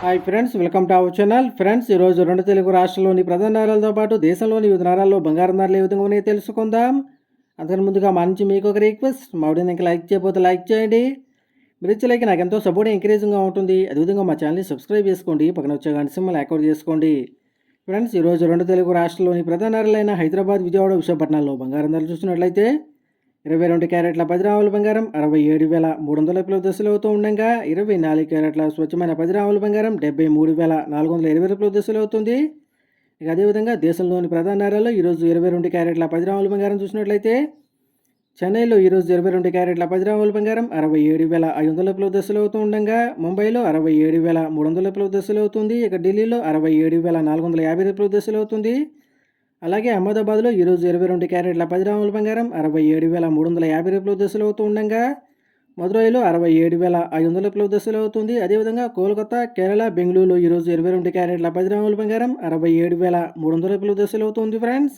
Hi friends, welcome to our channel. Friends, ఈరోజు రెండు తెలుగు రాష్ట్రాల్లోని ప్రధాన నగరాలతో పాటు దేశంలోని వివిధ నగరాల్లో బంగారం ధరలు ఏ విధంగా ఉన్నాయో తెలుసుకుందాం. అంతకన్నా ముందుగా మా నుంచి మీకు ఒక రిక్వెస్ట్, మా వీడియోని ఇంకా లైక్ చేయకపోతే లైక్ చేయండి. మీరు ఇచ్చే లైక్ నాకు ఎంతో సపోర్ట్ ఎంకరేజింగ్గా ఉంటుంది. అదేవిధంగా మా ఛానల్ని సబ్స్క్రైబ్ చేసుకోండి, పక్కన వచ్చే గంట సింబల్ యాక్టివేట్ చేసుకోండి. ఫ్రెండ్స్, ఈరోజు రెండు తెలుగు రాష్ట్రాల్లోని ప్రధాన నగరాలైన హైదరాబాద్, విజయవాడ, విశాఖపట్నాల్లో బంగారం ధరలు చూసినట్లయితే 22 క్యారెట్ల 10 గ్రాముల బంగారం 67,300 దశలు అవుతూ ఉండగా 24 క్యారెట్ల స్వచ్ఛమైన 10 గ్రాముల బంగారం 73,420 దశలు అవుతుంది. ఇక అదేవిధంగా దేశంలోని ప్రధాన నగరాల్లో ఈరోజు 22 క్యారెట్ల 10 గ్రాముల బంగారం చూసినట్లయితే చెన్నైలో ఈరోజు 22 క్యారెట్ల 10 గ్రాముల బంగారం 67,500 దశలు అవుతూ ఉండగా ముంబైలో 67,300 దశలు అవుతుంది. ఇక ఢిల్లీలో 67,450 దశలు అవుతుంది. అలాగే అహ్మదాబాద్లో ఈరోజు 22 క్యారెట్ల 10 గ్రాముల బంగారం 67,350 దశలు అవుతూ ఉండగా మదురైలో 67,500 దశలు అవుతుంది. అదేవిధంగా కోల్కతా, కేరళ, బెంగళూరులో ఈరోజు 22 క్యారెట్ల 10 గ్రాముల బంగారం 67,300 దశలు అవుతుంది. ఫ్రెండ్స్.